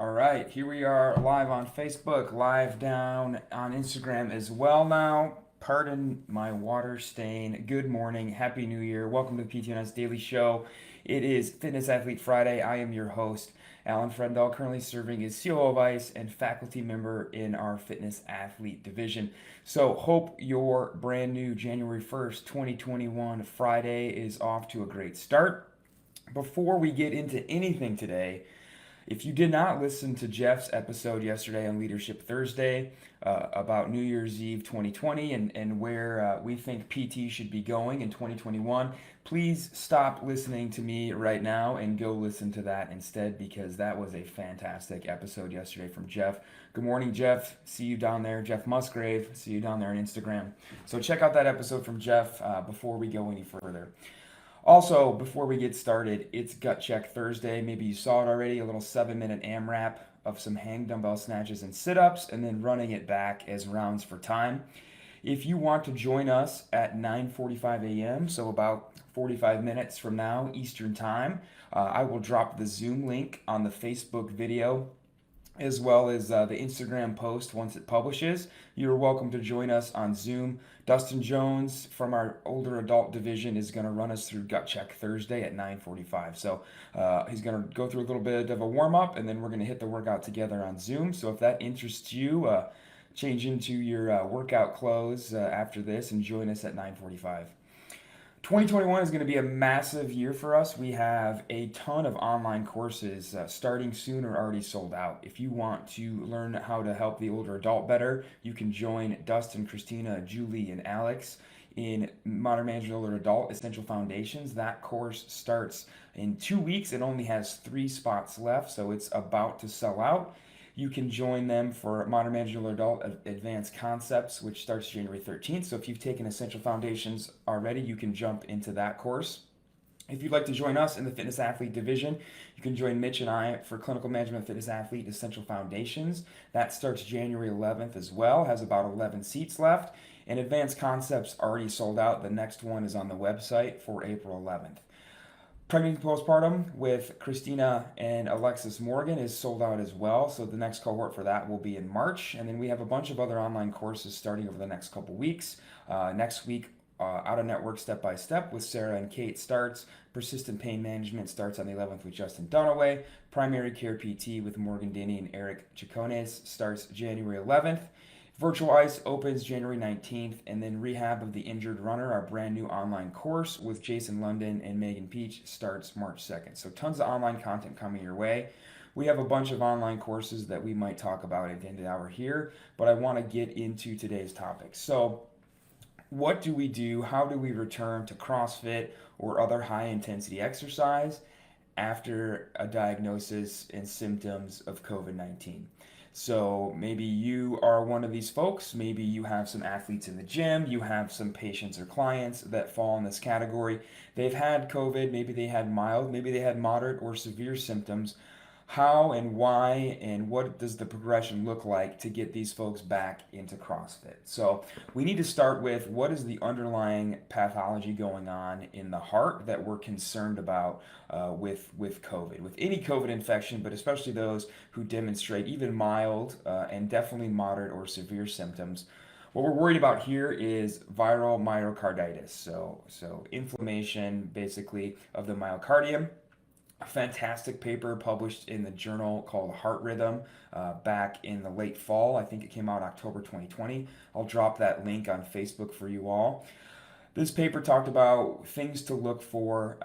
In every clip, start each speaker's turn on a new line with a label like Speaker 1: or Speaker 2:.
Speaker 1: All right, here we are live on Facebook, live down on Instagram as well now. Pardon my water stain. Good morning, Happy New Year. Welcome to the PTNS Daily Show. It is Fitness Athlete Friday. I am your host, Alan Frendall, currently serving as COO Vice and faculty member in our Fitness Athlete division. So, hope your brand new January 1st, 2021 Friday is off to a great start. Before we get into anything today, if you did not listen to Jeff's episode yesterday on Leadership Thursday about New Year's Eve 2020 and where we think PT should be going in 2021, please stop listening to me right now and go listen to that instead because that was a fantastic episode yesterday from Jeff. Good morning, Jeff. See you down there. Jeff Musgrave. See you down there on Instagram. So check out that episode from Jeff before we go any further. Also, before we get started, it's Gut Check Thursday. Maybe you saw it already, a little 7-minute AMRAP of some hang dumbbell snatches and sit-ups, and then running it back as rounds for time. If you want to join us at 9:45 a.m., so about 45 minutes from now, Eastern Time, I will drop the Zoom link on the Facebook video as well as the Instagram post once it publishes. You're welcome to join us on Zoom. Dustin Jones from our older adult division is going to run us through Gut Check Thursday at 9:45. So he's going to go through a little bit of a warm up, and then we're going to hit the workout together on Zoom. So if that interests you, change into your workout clothes after this and join us at 9:45. 2021 is going to be a massive year for us. We have a ton of online courses starting soon or already sold out. If you want to learn how to help the older adult better, you can join Dustin, Christina, Julie, and Alex in Modern Management Older Adult Essential Foundations. That course starts in 2 weeks. It only has 3 spots left, so it's about to sell out. You can join them for Modern Management Adult Advanced Concepts, which starts January 13th. So if you've taken Essential Foundations already, you can jump into that course. If you'd like to join us in the Fitness Athlete division, you can join Mitch and I for Clinical Management Fitness Athlete Essential Foundations. That starts January 11th as well, has about 11 seats left. And Advanced Concepts already sold out. The next one is on the website for April 11th. Pregnant postpartum with Christina and Alexis Morgan is sold out as well. So the next cohort for that will be in March. And then we have a bunch of other online courses starting over the next couple weeks. Next week, Out of Network Step by Step with Sarah and Kate starts. Persistent Pain Management starts on the 11th with Justin Dunaway. Primary Care PT with Morgan Denny and Eric Chacones starts January 11th. Virtual Ice opens January 19th, and then Rehab of the Injured Runner, our brand new online course with Jason London and Megan Peach, starts March 2nd. So tons of online content coming your way. We have a bunch of online courses that we might talk about at the end of the hour here, but I want to get into today's topic. So what do we do? How do we return to CrossFit or other high-intensity exercise after a diagnosis and symptoms of COVID-19? So maybe you are one of these folks, maybe you have some athletes in the gym, you have some patients or clients that fall in this category. They've had COVID, maybe they had mild, maybe they had moderate or severe symptoms. How and why and what does the progression look like to get these folks back into CrossFit? So we need to start with what is the underlying pathology going on in the heart that we're concerned about with COVID, with any COVID infection, but especially those who demonstrate even mild and definitely moderate or severe symptoms. What we're worried about here is viral myocarditis, so inflammation basically of the myocardium. A fantastic paper published in the journal called Heart Rhythm back in the late fall. I think it came out October 2020. I'll drop that link on Facebook for you all. This paper talked about things to look for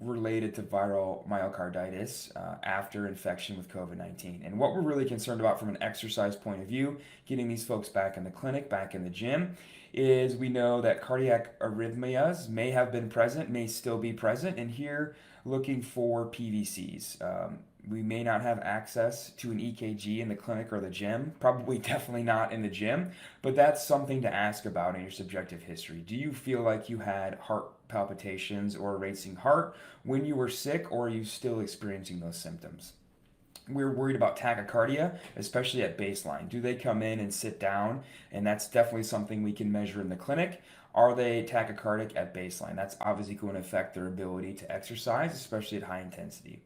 Speaker 1: related to viral myocarditis after infection with COVID-19. And what we're really concerned about from an exercise point of view, getting these folks back in the clinic, back in the gym, is we know that cardiac arrhythmias may have been present, may still be present, and here looking for PVCs. We may not have access to an EKG in the clinic or the gym, probably definitely not in the gym, but that's something to ask about in your subjective history. Do you feel like you had heart palpitations or a racing heart when you were sick, or are you still experiencing those symptoms? We're worried about tachycardia, especially at baseline. Do they come in and sit down? And that's definitely something we can measure in the clinic. Are they tachycardic at baseline? That's obviously going to affect their ability to exercise, especially at high intensity.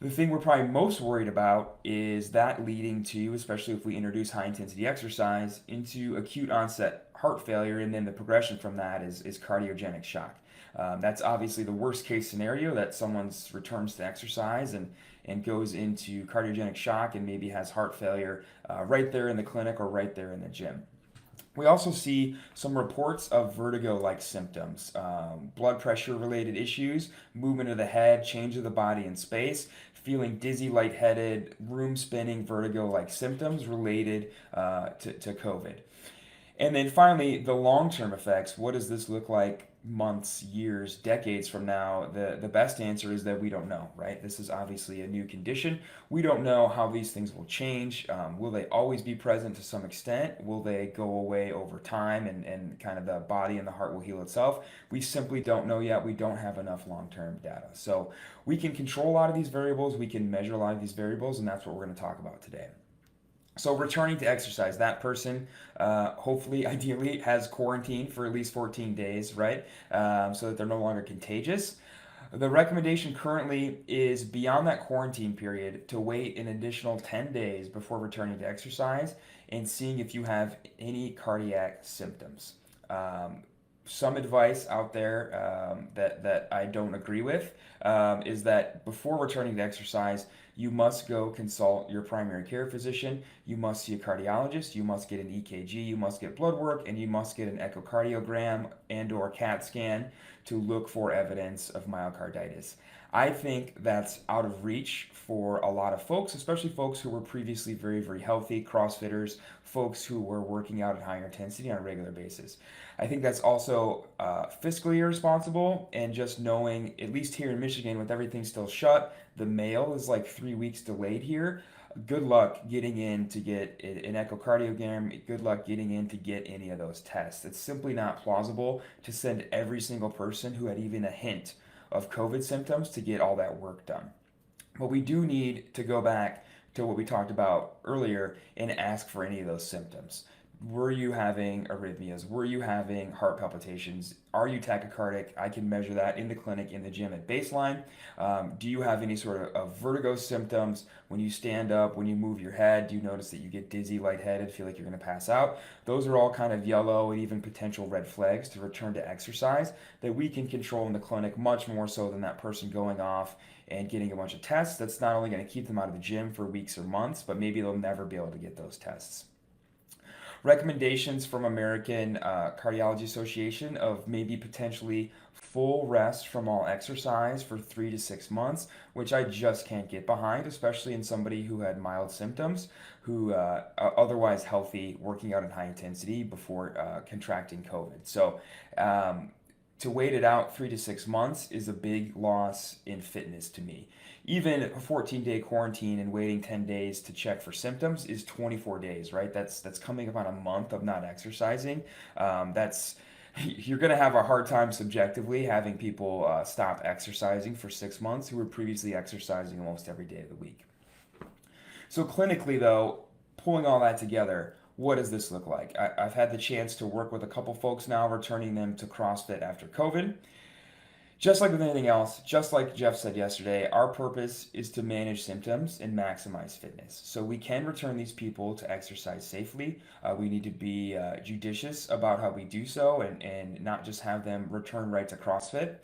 Speaker 1: The thing we're probably most worried about is that leading to, especially if we introduce high intensity exercise, into acute onset heart failure, and then the progression from that is cardiogenic shock. That's obviously the worst case scenario, that someone returns to exercise and goes into cardiogenic shock and maybe has heart failure right there in the clinic or right there in the gym. We also see some reports of vertigo like symptoms, blood pressure related issues, movement of the head, change of the body in space, feeling dizzy, lightheaded, room spinning, vertigo like symptoms related to COVID. And then finally, the long term effects. What does this look like months, years, decades from now? The best answer is that we don't know, right? This is obviously a new condition. We don't know how these things will change. Will they always be present to some extent? Will they go away over time and kind of the body and the heart will heal itself? We simply don't know yet. We don't have enough long term data. So we can control a lot of these variables, we can measure a lot of these variables, and that's what we're going to talk about today. So returning to exercise, that person hopefully, ideally, has quarantine for at least 14 days, right? So that they're no longer contagious. The recommendation currently is beyond that quarantine period to wait an additional 10 days before returning to exercise and seeing if you have any cardiac symptoms. Um, some advice out there that I don't agree with is that before returning to exercise, you must go consult your primary care physician. You must see a cardiologist. You must get an EKG. You must get blood work, and you must get an echocardiogram and/or CAT scan to look for evidence of myocarditis. I think that's out of reach for a lot of folks, especially folks who were previously very, very healthy, CrossFitters, folks who were working out at higher intensity on a regular basis. I think that's also fiscally irresponsible, and just knowing, at least here in Michigan, with everything still shut, the mail is like 3 weeks delayed here. Good luck getting in to get an echocardiogram. Good luck getting in to get any of those tests. It's simply not plausible to send every single person who had even a hint of COVID symptoms to get all that work done. But we do need to go back to what we talked about earlier and ask for any of those symptoms. Were you having arrhythmias? Were you having heart palpitations? Are you tachycardic? I can measure that in the clinic, in the gym at baseline. Do you have any sort of vertigo symptoms? When you stand up, when you move your head, do you notice that you get dizzy, lightheaded, feel like you're going to pass out? Those are all kind of yellow and even potential red flags to return to exercise that we can control in the clinic much more so than that person going off and getting a bunch of tests. That's not only going to keep them out of the gym for weeks or months, but maybe they'll never be able to get those tests. Recommendations from American Cardiology Association of maybe potentially full rest from all exercise for 3 to 6 months, which I just can't get behind, especially in somebody who had mild symptoms, who otherwise healthy, working out at high intensity before contracting COVID. So to wait it out 3 to 6 months is a big loss in fitness to me. Even a 14-day quarantine and waiting 10 days to check for symptoms is 24 days, right? That's coming up on a month of not exercising. That's You're going to have a hard time subjectively having people stop exercising for 6 months who were previously exercising almost every day of the week. So clinically, though, pulling all that together, what does this look like? I've had the chance to work with a couple folks now, returning them to CrossFit after COVID. Just like with anything else, just like Jeff said yesterday, our purpose is to manage symptoms and maximize fitness. So we can return these people to exercise safely. We need to be judicious about how we do so, and not just have them return right to CrossFit.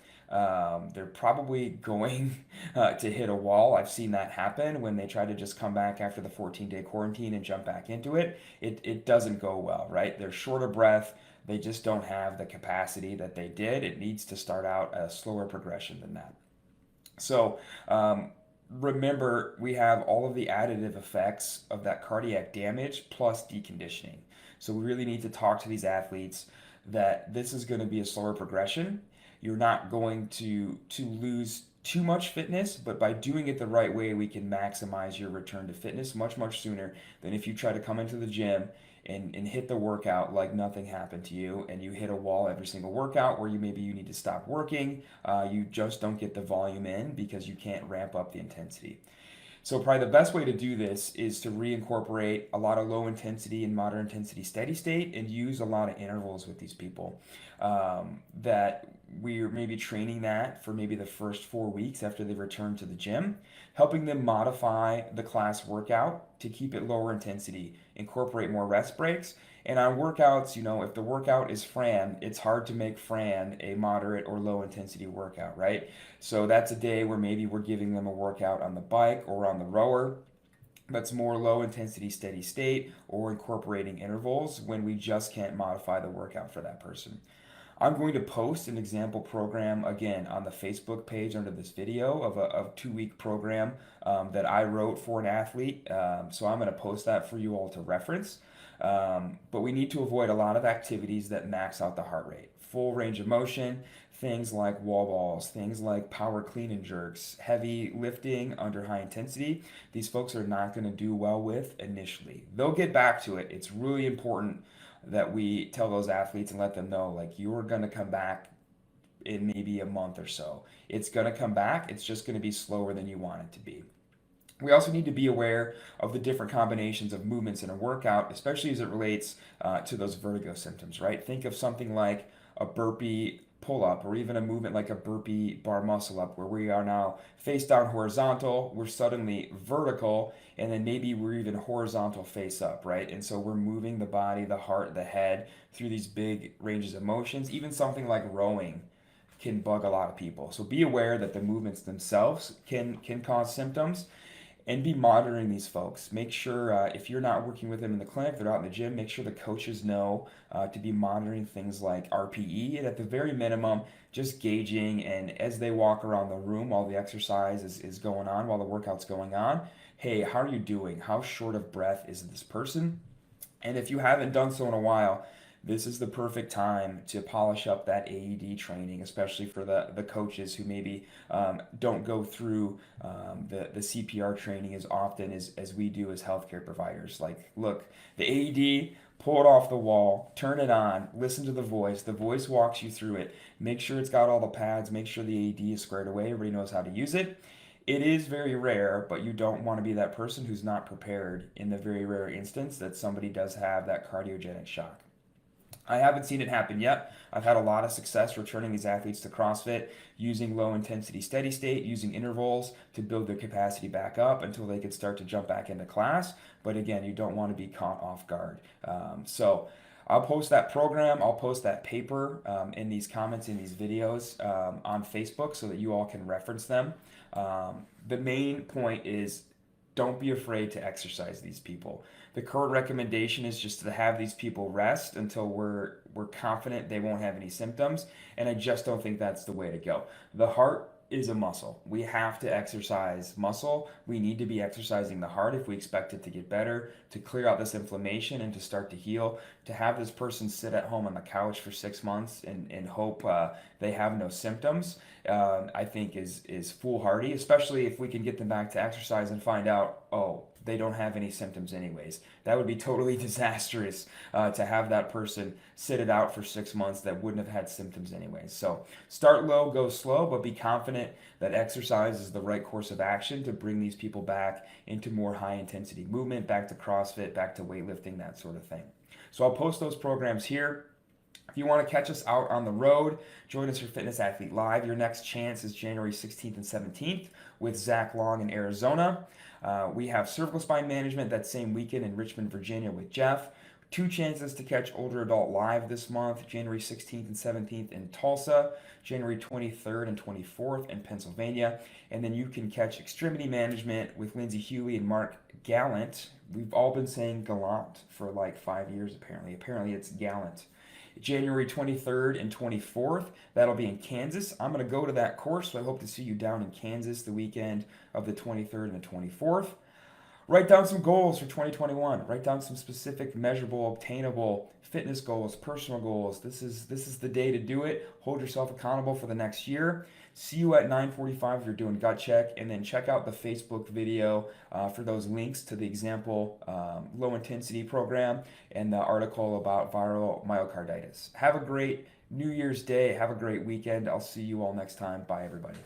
Speaker 1: They're probably going to hit a wall. I've seen that happen when they try to just come back after the 14-day quarantine and jump back into it. It doesn't go well, right? They're short of breath. They just don't have the capacity that they did. It needs to start out a slower progression than that. So remember, we have all of the additive effects of that cardiac damage plus deconditioning. So we really need to talk to these athletes that this is going to be a slower progression. You're not going to lose too much fitness, but by doing it the right way, we can maximize your return to fitness much, much sooner than if you try to come into the gym and hit the workout like nothing happened to you, and you hit a wall every single workout where you need to stop working. You just don't get the volume in because you can't ramp up the intensity. So probably the best way to do this is to reincorporate a lot of low intensity and moderate intensity steady state and use a lot of intervals with these people. That we're maybe training that for maybe the first 4 weeks after they return to the gym, helping them modify the class workout to keep it lower intensity, incorporate more rest breaks. And on workouts, if the workout is Fran, it's hard to make Fran a moderate or low intensity workout, right? So that's a day where maybe we're giving them a workout on the bike or on the rower that's more low intensity steady state, or incorporating intervals when we just can't modify the workout for that person. I'm going to post an example program again on the Facebook page under this video of a 2 week program that I wrote for an athlete. So I'm going to post that for you all to reference. But we need to avoid a lot of activities that max out the heart rate. Full range of motion, things like wall balls, things like power clean and jerks, heavy lifting under high intensity. These folks are not going to do well with initially. They'll get back to it. It's really important that we tell those athletes and let them know, like, you're going to come back in maybe a month or so. It's going to come back. It's just going to be slower than you want it to be. We also need to be aware of the different combinations of movements in a workout, especially as it relates to those vertigo symptoms, right? Think of something like a burpee pull up, or even a movement like a burpee bar muscle up, where we are now face down horizontal, we're suddenly vertical, and then maybe we're even horizontal face up, right? And so we're moving the body, the heart, the head through these big ranges of motions. Even something like rowing can bug a lot of people. So be aware that the movements themselves can cause symptoms, and be monitoring these folks. Make sure if you're not working with them in the clinic, they're out in the gym, make sure the coaches know to be monitoring things like RPE, and at the very minimum, just gauging, and as they walk around the room while the exercise is going on, while the workout's going on, hey, how are you doing? How short of breath is this person? And if you haven't done so in a while, this is the perfect time to polish up that AED training, especially for the coaches who maybe don't go through the CPR training as often as we do as healthcare providers. Like, look, the AED, pull it off the wall, turn it on, listen to the voice. The voice walks you through it. Make sure it's got all the pads, make sure the AED is squared away, everybody knows how to use it. It is very rare, but you don't want to be that person who's not prepared in the very rare instance that somebody does have that cardiogenic shock. I haven't seen it happen yet. I've had a lot of success returning these athletes to CrossFit using low intensity steady state, using intervals to build their capacity back up until they could start to jump back into class. But again, you don't want to be caught off guard. So I'll post that program, I'll post that paper in these comments in these videos on Facebook so that you all can reference them. The main point is, don't be afraid to exercise these people. The current recommendation is just to have these people rest until we're confident they won't have any symptoms, and I just don't think that's the way to go. The heart is a muscle. We have to exercise muscle. We need to be exercising the heart if we expect it to get better, to clear out this inflammation and to start to heal. To have this person sit at home on the couch for 6 months and hope they have no symptoms, I think is foolhardy, especially if we can get them back to exercise and find out, oh, they don't have any symptoms anyways. That would be totally disastrous to have that person sit it out for 6 months that wouldn't have had symptoms anyways. So start low, go slow, but be confident that exercise is the right course of action to bring these people back into more high intensity movement, back to CrossFit, back to weightlifting, that sort of thing. So I'll post those programs here. If you want to catch us out on the road, join us for Fitness Athlete Live. Your next chance is January 16th and 17th with Zach Long in Arizona. We have cervical spine management that same weekend in Richmond, Virginia with Jeff. 2 chances to catch Older Adult Live this month, January 16th and 17th in Tulsa, January 23rd and 24th in Pennsylvania. And then you can catch Extremity Management with Lindsay Huey and Mark Gallant. We've all been saying Gallant for like 5 years apparently. Apparently it's Gallant. January 23rd and 24th. That'll be in Kansas. I'm going to go to that course, so I hope to see you down in Kansas the weekend of the 23rd and the 24th. Write down some goals for 2021. Write down some specific, measurable, obtainable fitness goals, personal goals. This is the day to do it. Hold yourself accountable for the next year. See you at 9:45 if you're doing gut check, and then check out the Facebook video for those links to the example low intensity program and the article about viral myocarditis. Have a great New Year's Day. Have a great weekend. I'll see you all next time. Bye, everybody.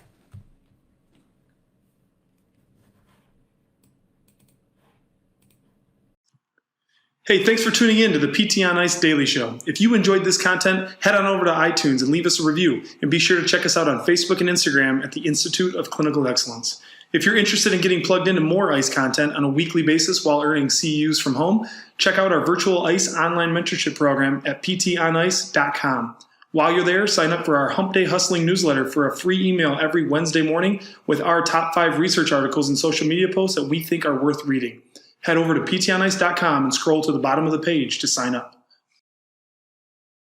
Speaker 2: Hey, thanks for tuning in to the PT on Ice Daily Show. If you enjoyed this content, head on over to iTunes and leave us a review. And be sure to check us out on Facebook and Instagram at the Institute of Clinical Excellence. If you're interested in getting plugged into more ICE content on a weekly basis while earning CEUs from home, check out our virtual ICE online mentorship program at ptonice.com. While you're there, sign up for our Hump Day Hustling newsletter for a free email every Wednesday morning with our top 5 research articles and social media posts that we think are worth reading. Head over to ptonice.com and scroll to the bottom of the page to sign up.